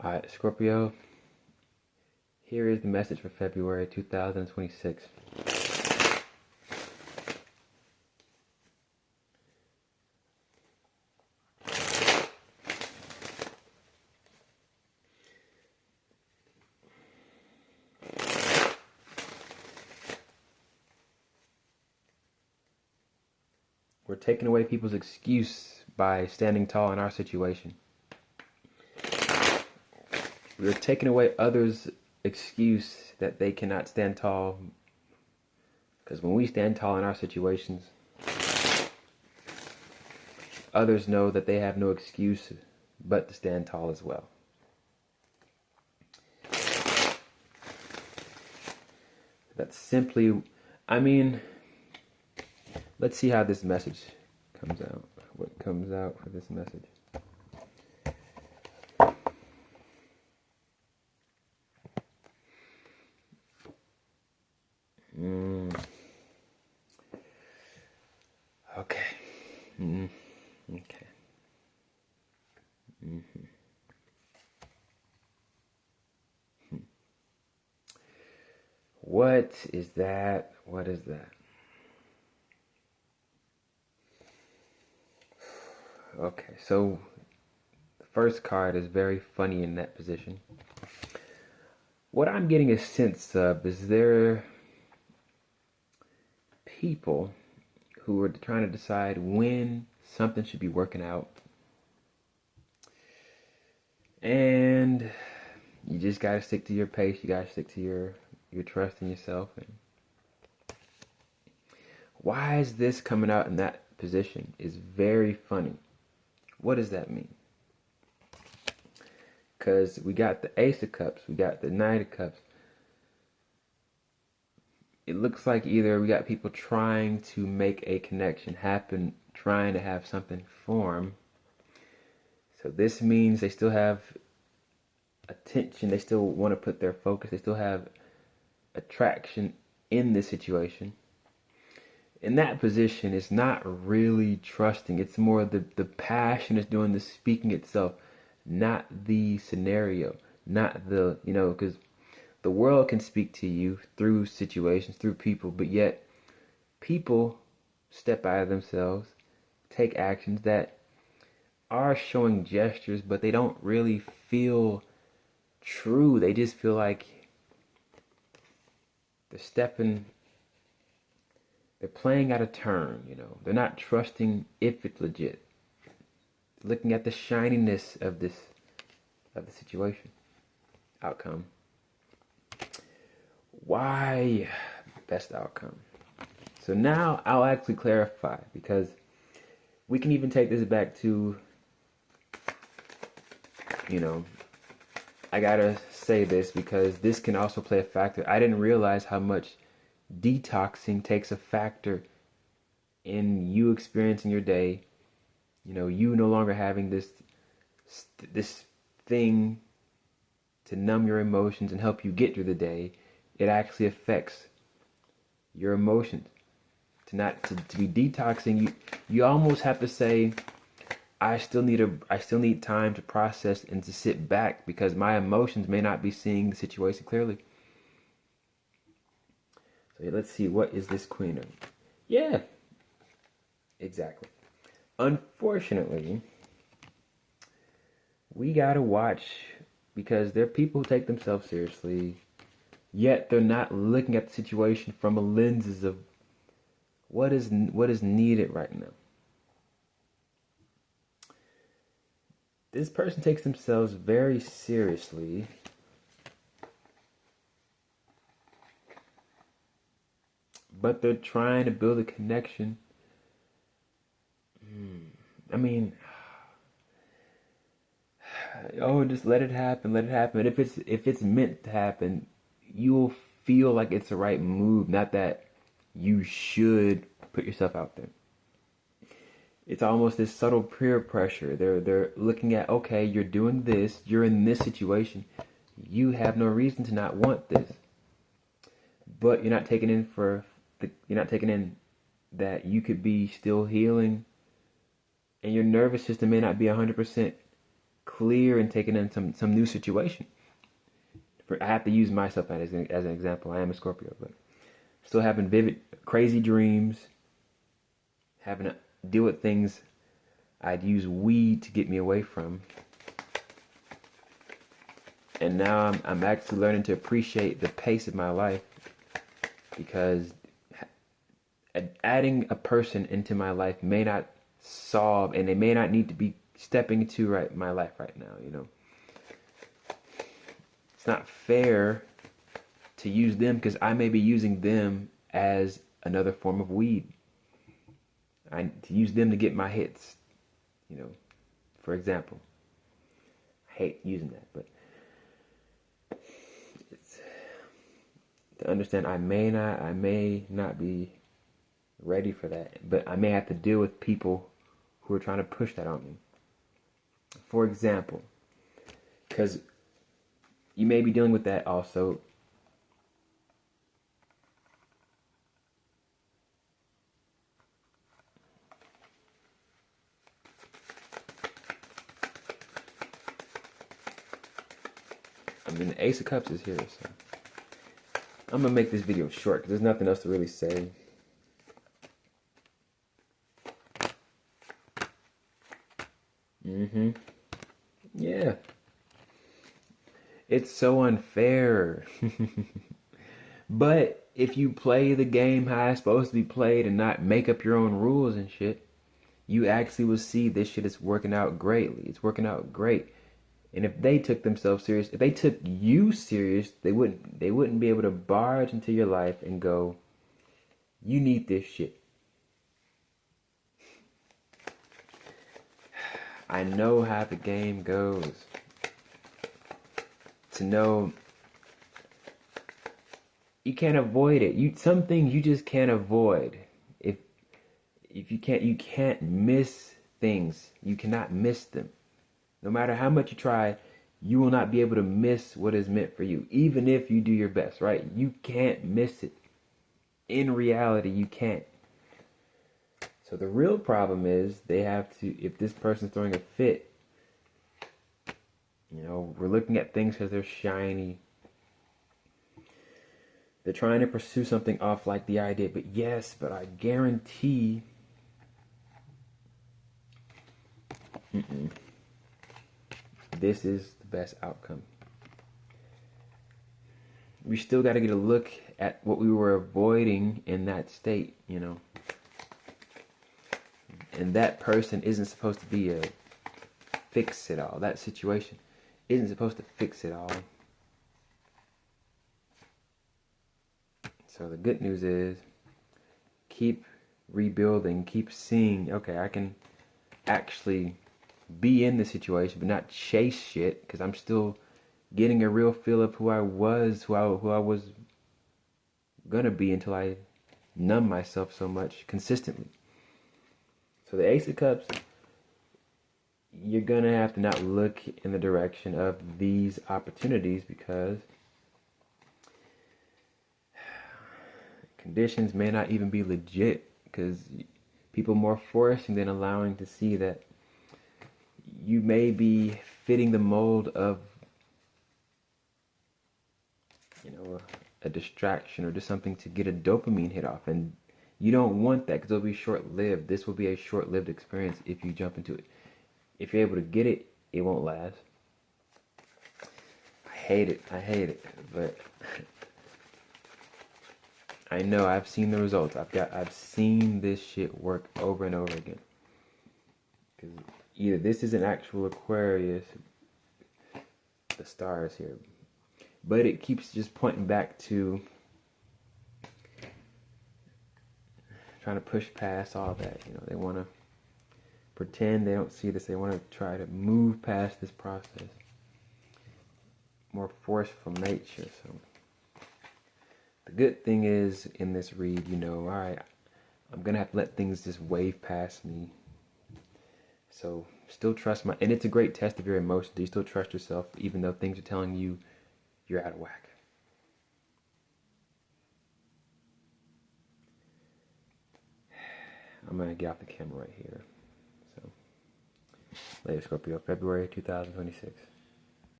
Alright, Scorpio, here is the message for February 2026. We're taking away people's excuse by standing tall in our situation. We're taking away others' excuse that they cannot stand tall. Because when we stand tall in our situations, others know that they have no excuse but to stand tall as well. That's simply, let's see how this message comes out. What comes out for this message? Okay. Okay. What is that? What is that? Okay, so the first card is very funny in that position. What I'm getting a sense of is there people who are trying to decide when something should be working out. And you just got to stick to your pace. You got to stick to your trust in yourself. And why is this coming out in that position is very funny. What does that mean? Because we got the Ace of Cups, we got the Knight of Cups. It looks like either we got people trying to make a connection happen, trying to have something form. So this means they still have attention, they still want to put their focus, they still have attraction in this situation. In that position, it's not really trusting. It's more the passion is doing the speaking itself, not the scenario, not the, because the world can speak to you through situations, through people, but yet people step out of themselves, take actions that are showing gestures, but they don't really feel true. They just feel like they're playing out of turn, They're not trusting if it's legit. Looking at the shininess of the situation, outcome. Why best outcome? So now I'll actually clarify, because we can even take this back to, I gotta say this because this can also play a factor. I didn't realize how much detoxing takes a factor in you experiencing your day. You no longer having this thing to numb your emotions and help you get through the day. It actually affects your emotions. To be detoxing, you almost have to say, I still need time to process and to sit back, because my emotions may not be seeing the situation clearly. So let's see, what is this Queen of? Yeah, exactly. Unfortunately, we gotta watch, because there are people who take themselves seriously, yet they're not looking at the situation from a lenses of what is needed right now. This person takes themselves very seriously, but they're trying to build a connection. Just let it happen, let it happen. If it's meant to happen, you'll feel like it's the right move, not that you should put yourself out there. It's almost this subtle peer pressure. They're looking at, okay, you're doing this, you're in this situation, you have no reason to not want this, but you're not taking in that you could be still healing, and your nervous system may not be 100% clear and taken in some new situation. I have to use myself as an example. I am a Scorpio, but still having vivid, crazy dreams, having to deal with things I'd use weed to get me away from. And now I'm actually learning to appreciate the pace of my life, because adding a person into my life may not solve, and they may not need to be stepping into my life right now, you know. It's not fair to use them, because I may be using them as another form of weed. To use them to get my hits, you know, for example. I hate using that, but it's to understand I may not be ready for that, but I may have to deal with people who are trying to push that on me. For example, because you may be dealing with that also. I mean, the Ace of Cups is here, so I'm gonna make this video short because there's nothing else to really say. Yeah. It's so unfair. But if you play the game how it's supposed to be played and not make up your own rules and shit, you actually will see this shit is working out greatly. It's working out great. And if they took themselves serious, if they took you serious, they wouldn't be able to barge into your life and go, you need this shit. I know how the game goes. To know you can't avoid it. Some things you just can't avoid. If you can't miss things. You cannot miss them. No matter how much you try, you will not be able to miss what is meant for you, even if you do your best, right? You can't miss it. In reality, you can't. So the real problem is they have to, if this person's throwing a fit, you know, we're looking at things because they're shiny. They're trying to pursue something off like the idea, but yes, but I guarantee this is the best outcome. We still got to get a look at what we were avoiding in that state, you know. And that person isn't supposed to be a fix-it-all. That situation isn't supposed to fix it all. So the good news is, keep rebuilding, keep seeing, okay, I can actually be in the situation, but not chase shit, because I'm still getting a real feel of who I was gonna be until I numb myself so much consistently. So the Ace of Cups, you're gonna have to not look in the direction of these opportunities, because conditions may not even be legit, because people more forcing than allowing to see that you may be fitting the mold of, you know, a distraction or just something to get a dopamine hit off. And you don't want that, because it'll be short-lived. This will be a short-lived experience if you jump into it. If you're able to get it, it won't last. I hate it, but I know I've seen the results. I've seen this shit work over and over again. Because either this is an actual Aquarius, the stars here, but it keeps just pointing back to trying to push past all that. You know, they want to pretend they don't see this. They want to try to move past this process. More forceful nature. So the good thing is, in this read, you know, all right, I'm gonna have to let things just wave past me. So still trust and it's a great test of your emotions. Do you still trust yourself, even though things are telling you you're out of whack? I'm gonna get off the camera right here. So Later, Scorpio, February 2026.